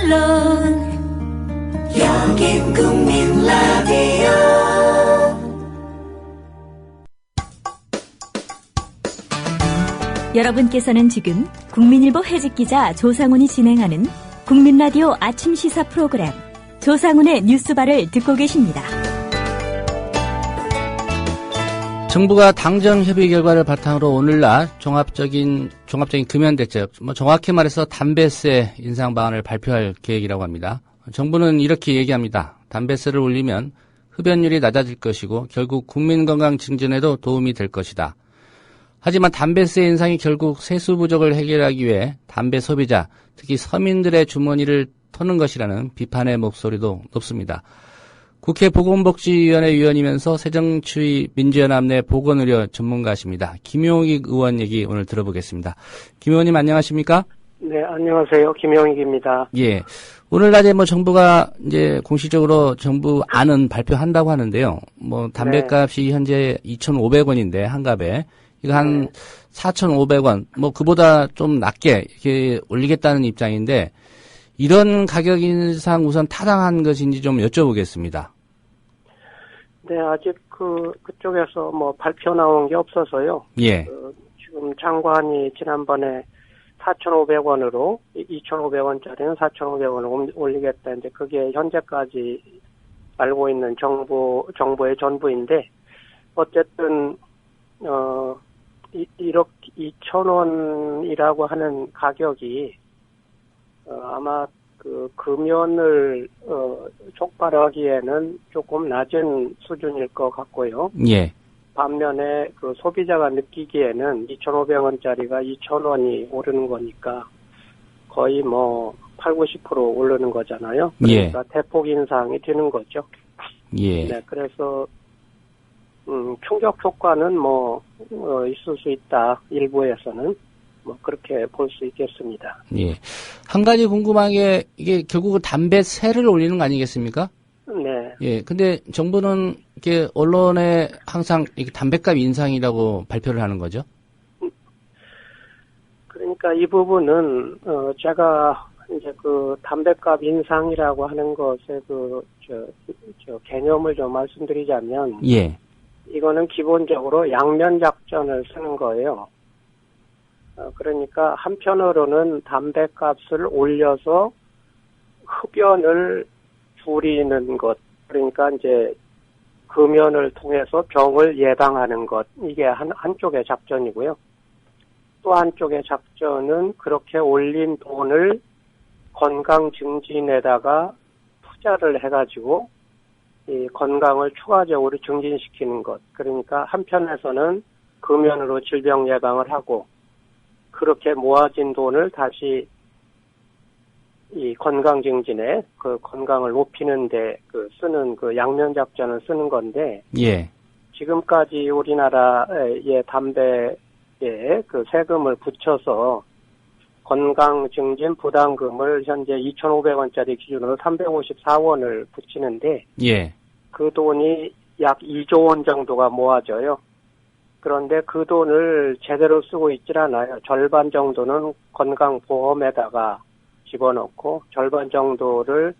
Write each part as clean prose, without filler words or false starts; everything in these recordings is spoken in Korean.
물론 여긴 국민 라디오. 여러분께서는 지금 국민일보 해직기자 조상훈이 진행하는 국민라디오 아침 시사 프로그램 조상훈의 뉴스바를 듣고 계십니다. 정부가 당정 협의 결과를 바탕으로 오늘날 종합적인 금연 대책, 정확히 말해서 담배세 인상 방안을 발표할 계획이라고 합니다. 정부는 이렇게 얘기합니다. 담배세를 올리면 흡연율이 낮아질 것이고 결국 국민 건강 증진에도 도움이 될 것이다. 하지만 담배세 인상이 결국 세수 부족을 해결하기 위해 담배 소비자, 특히 서민들의 주머니를 터는 것이라는 비판의 목소리도 높습니다. 국회 보건복지위원회 위원이면서 새정치의 민주연합 내 보건의료 전문가십니다. 김용익 의원 얘기 오늘 들어보겠습니다. 김 의원님 안녕하십니까? 네, 안녕하세요. 김용익입니다. 예. 오늘 낮에 정부가 이제 공식적으로 정부 안은 발표한다고 하는데요. 담배값이 현재 2,500원인데 한갑에 이거 한 4,500원, 그보다 좀 낮게 이렇게 올리겠다는 입장인데 이런 가격 인상 우선 타당한 것인지 좀 여쭤보겠습니다. 네, 아직 그쪽에서 발표 나온 게 없어서요. 예. 지금 장관이 지난번에 4,500원으로 2,500원짜리는 4,500원을 올리겠다. 이제 그게 현재까지 알고 있는 정부의 전부인데 어쨌든 이렇게 2,000원이라고 하는 가격이 아마 금연을 촉발하기에는 조금 낮은 수준일 것 같고요. 예. 반면에 소비자가 느끼기에는 2,500원짜리가 2,000원이 오르는 거니까 거의 80-90% 오르는 거잖아요. 그러니까 예. 대폭 인상이 되는 거죠. 예. 네, 그래서 충격 효과는 있을 수 있다. 일부에서는 그렇게 볼 수 있겠습니다. 예. 한 가지 궁금한 게 이게 결국은 담배세를 올리는 거 아니겠습니까? 네. 예. 근데 정부는 이렇게 언론에 항상 이렇게 담배값 인상이라고 발표를 하는 거죠? 그러니까 이 부분은 제가 이제 담배값 인상이라고 하는 것의 개념을 좀 말씀드리자면 예. 이거는 기본적으로 양면 작전을 쓰는 거예요. 그러니까 한편으로는 담배값을 올려서 흡연을 줄이는 것, 그러니까 이제 금연을 통해서 병을 예방하는 것, 이게 한쪽의 작전이고요. 또 한쪽의 작전은 그렇게 올린 돈을 건강 증진에다가 투자를 해가지고 이 건강을 추가적으로 증진시키는 것. 그러니까 한편에서는 금연으로 질병 예방을 하고 그렇게 모아진 돈을 다시 이 건강 증진에 건강을 높이는 데 쓰는 양면 작전을 쓰는 건데 예. 지금까지 우리나라의 담배에 세금을 붙여서 건강 증진 부담금을 현재 2,500원짜리 기준으로 354원을 붙이는데 예. 그 돈이 약 2조 원 정도가 모아져요. 그런데 그 돈을 제대로 쓰고 있질 않아요. 절반 정도는 건강보험에다가 집어넣고 절반 정도를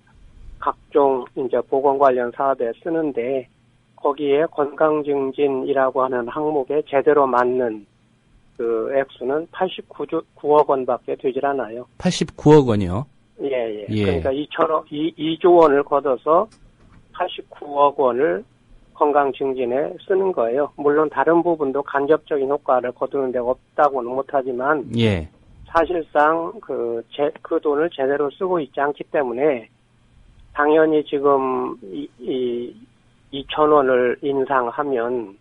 각종 이제 보건 관련 사업에 쓰는데 거기에 건강증진이라고 하는 항목에 제대로 맞는 액수는 89억 원밖에 되질 않아요. 89억 원이요? 예. 그러니까 2조 원을 걷어서 89억 원을 건강 증진에 쓰는 거예요. 물론 다른 부분도 간접적인 효과를 거두는 데가 없다고는 못하지만 예. 사실상 그 돈을 제대로 쓰고 있지 않기 때문에 당연히 지금 2,000원을 인상하면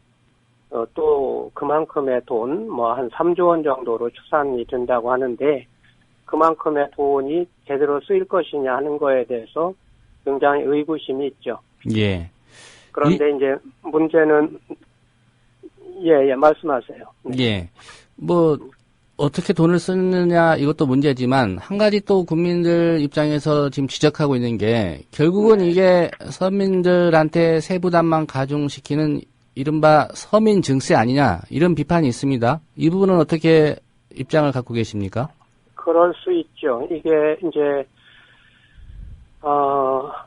또 그만큼의 돈, 한 3조 원 정도로 추산이 된다고 하는데 그만큼의 돈이 제대로 쓰일 것이냐 하는 거에 대해서 굉장히 의구심이 있죠. 예. 그런데 이제 문제는 말씀하세요. 네. 예. 어떻게 돈을 쓰느냐 이것도 문제지만 한 가지 또 국민들 입장에서 지금 지적하고 있는 게 결국은 이게 서민들한테 세부담만 가중시키는 이른바 서민 증세 아니냐 이런 비판이 있습니다. 이 부분은 어떻게 입장을 갖고 계십니까? 그럴 수 있죠. 이게 이제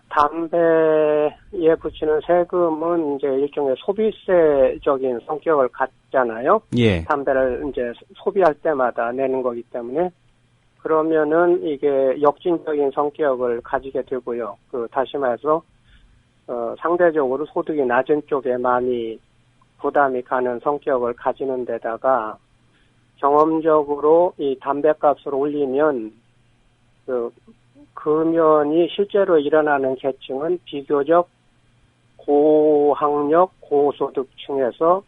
담배에 붙이는 세금은 이제 일종의 소비세적인 성격을 갖잖아요. 예. 담배를 이제 소비할 때마다 내는 거기 때문에. 그러면은 이게 역진적인 성격을 가지게 되고요. 다시 말해서, 상대적으로 소득이 낮은 쪽에 많이 부담이 가는 성격을 가지는 데다가 경험적으로 이 담배값을 올리면 금연이 실제로 일어나는 계층은 비교적 고학력, 고소득층에서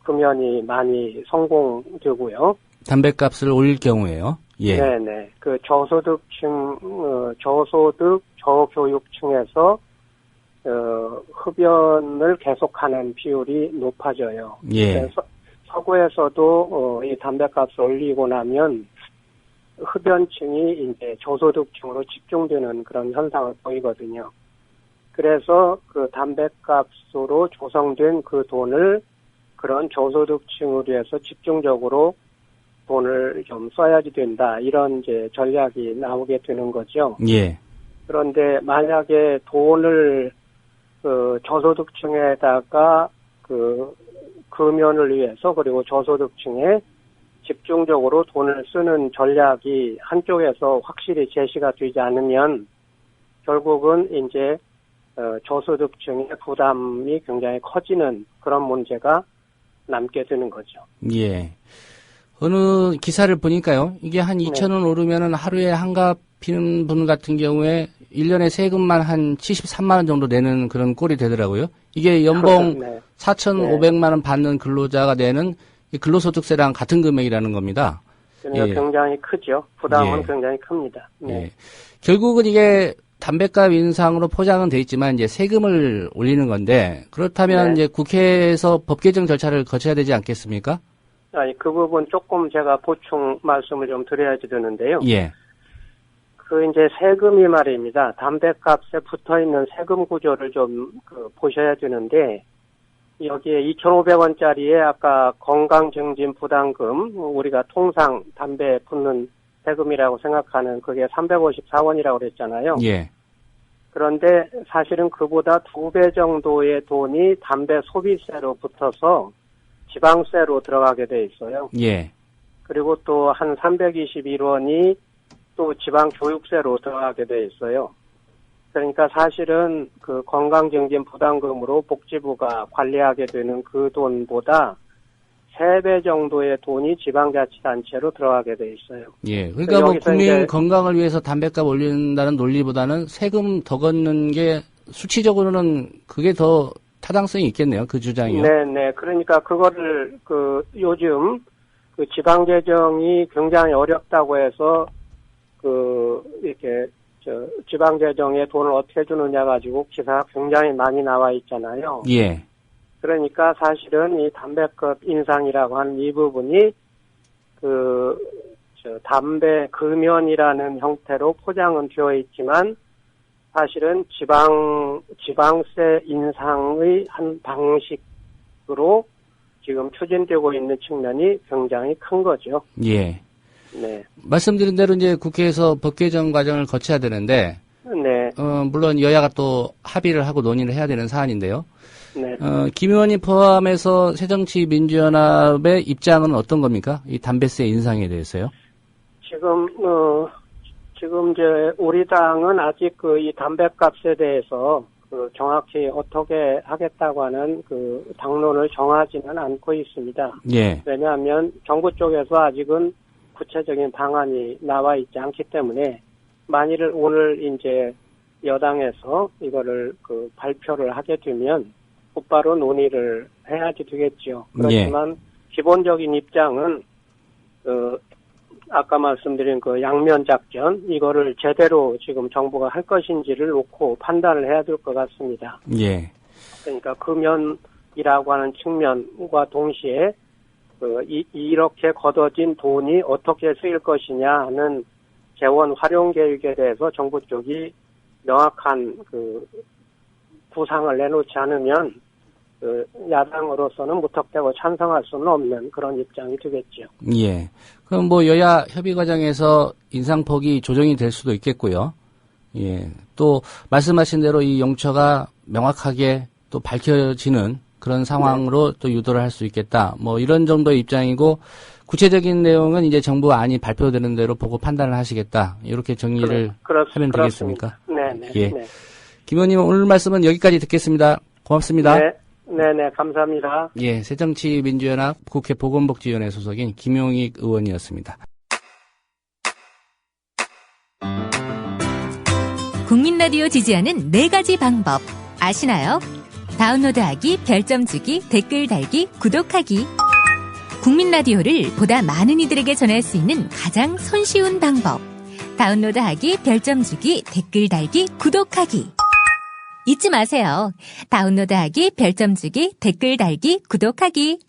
금연이 많이 성공되고요. 담배값을 올릴 경우에요. 예. 네네. 저소득층, 저소득, 저교육층에서 흡연을 계속하는 비율이 높아져요. 예. 그래서 서구에서도 이 담배값을 올리고 나면 흡연층이 이제 저소득층으로 집중되는 그런 현상을 보이거든요. 그래서 담배값으로 조성된 그 돈을 그런 저소득층으로 해서 집중적으로 돈을 좀 써야지 된다. 이런 이제 전략이 나오게 되는 거죠. 예. 그런데 만약에 돈을 저소득층에다가 금연을 위해서 그리고 저소득층에 집중적으로 돈을 쓰는 전략이 한쪽에서 확실히 제시가 되지 않으면 결국은 이제 저소득층의 부담이 굉장히 커지는 그런 문제가 남게 되는 거죠. 예. 어느 기사를 보니까요. 이게 한 2,000원 오르면은 하루에 한갑 피는 분 같은 경우에 1년에 세금만 한 73만 원 정도 내는 그런 꼴이 되더라고요. 이게 연봉 네. 4,500만 원 받는 근로자가 내는 이 근로소득세랑 같은 금액이라는 겁니다. 그러니까 예. 굉장히 크죠. 부담은 예. 굉장히 큽니다. 네. 예. 결국은 이게 담배값 인상으로 포장은 돼 있지만 이제 세금을 올리는 건데 그렇다면 네. 이제 국회에서 법 개정 절차를 거쳐야 되지 않겠습니까? 아니, 그 부분 조금 제가 보충 말씀을 좀 드려야지 되는데요. 예. 이제 세금이 말입니다. 담배값에 붙어 있는 세금 구조를 좀 보셔야 되는데, 여기에 2,500원짜리에 아까 건강증진 부담금, 우리가 통상 담배 붙는 세금이라고 생각하는 그게 354원이라고 그랬잖아요. 예. 그런데 사실은 그보다 2배 정도의 돈이 담배 소비세로 붙어서 지방세로 들어가게 돼 있어요. 예. 그리고 또 한 321원이 또 지방교육세로 들어가게 돼 있어요. 그러니까 사실은 건강증진 부담금으로 복지부가 관리하게 되는 그 돈보다 3배 정도의 돈이 지방자치단체로 들어가게 돼 있어요. 예. 그러니까 뭐 여기서 국민 이제 건강을 위해서 담배값 올린다는 논리보다는 세금 더 걷는 게 수치적으로는 그게 더 타당성이 있겠네요. 그 주장이요. 네네. 그러니까 그거를 요즘 지방재정이 굉장히 어렵다고 해서 이렇게 지방재정에 돈을 어떻게 주느냐 가지고 기사가 굉장히 많이 나와 있잖아요. 예. 그러니까 사실은 이 담배값 인상이라고 하는 이 부분이 담배 금연이라는 형태로 포장은 되어 있지만 사실은 지방세 인상의 한 방식으로 지금 추진되고 있는 측면이 굉장히 큰 거죠. 예. 네. 말씀드린 대로 이제 국회에서 법 개정 과정을 거쳐야 되는데, 네. 물론 여야가 또 합의를 하고 논의를 해야 되는 사안인데요. 네. 김 의원님 포함해서 새정치민주연합의 입장은 어떤 겁니까? 이 담배세 인상에 대해서요? 지금 이제 우리 당은 아직 이 담배값에 대해서 정확히 어떻게 하겠다고 하는 당론을 정하지는 않고 있습니다. 예. 왜냐하면 정부 쪽에서 아직은 구체적인 방안이 나와 있지 않기 때문에 만일 오늘 이제 여당에서 이거를 발표를 하게 되면 곧바로 논의를 해야지 되겠죠. 그렇지만 기본적인 입장은 아까 말씀드린 양면 작전 이거를 제대로 지금 정부가 할 것인지를 놓고 판단을 해야 될 것 같습니다. 예. 그러니까 금연이라고 하는 측면과 동시에 이렇게 걷어진 돈이 어떻게 쓰일 것이냐 하는 재원 활용 계획에 대해서 정부 쪽이 명확한 구상을 내놓지 않으면 야당으로서는 무턱대고 찬성할 수는 없는 그런 입장이 되겠죠. 예. 그럼 뭐 여야 협의 과정에서 인상폭이 조정이 될 수도 있겠고요. 예. 또 말씀하신 대로 이 용처가 명확하게 또 밝혀지는 그런 상황으로 또 유도를 할 수 있겠다. 뭐 이런 정도의 입장이고 구체적인 내용은 이제 정부 안이 발표되는 대로 보고 판단을 하시겠다. 이렇게 정리를 하면 되겠습니까? 네네. 예. 네. 김 의원님 오늘 말씀은 여기까지 듣겠습니다. 고맙습니다. 네네, 감사합니다. 예, 새정치민주연합 국회 보건복지위원회 소속인 김용익 의원이었습니다. 국민라디오 지지하는 4가지 방법 아시나요? 다운로드하기, 별점 주기, 댓글 달기, 구독하기. 국민라디오를 보다 많은 이들에게 전할 수 있는 가장 손쉬운 방법. 다운로드하기, 별점 주기, 댓글 달기, 구독하기. 잊지 마세요. 다운로드하기, 별점 주기, 댓글 달기, 구독하기.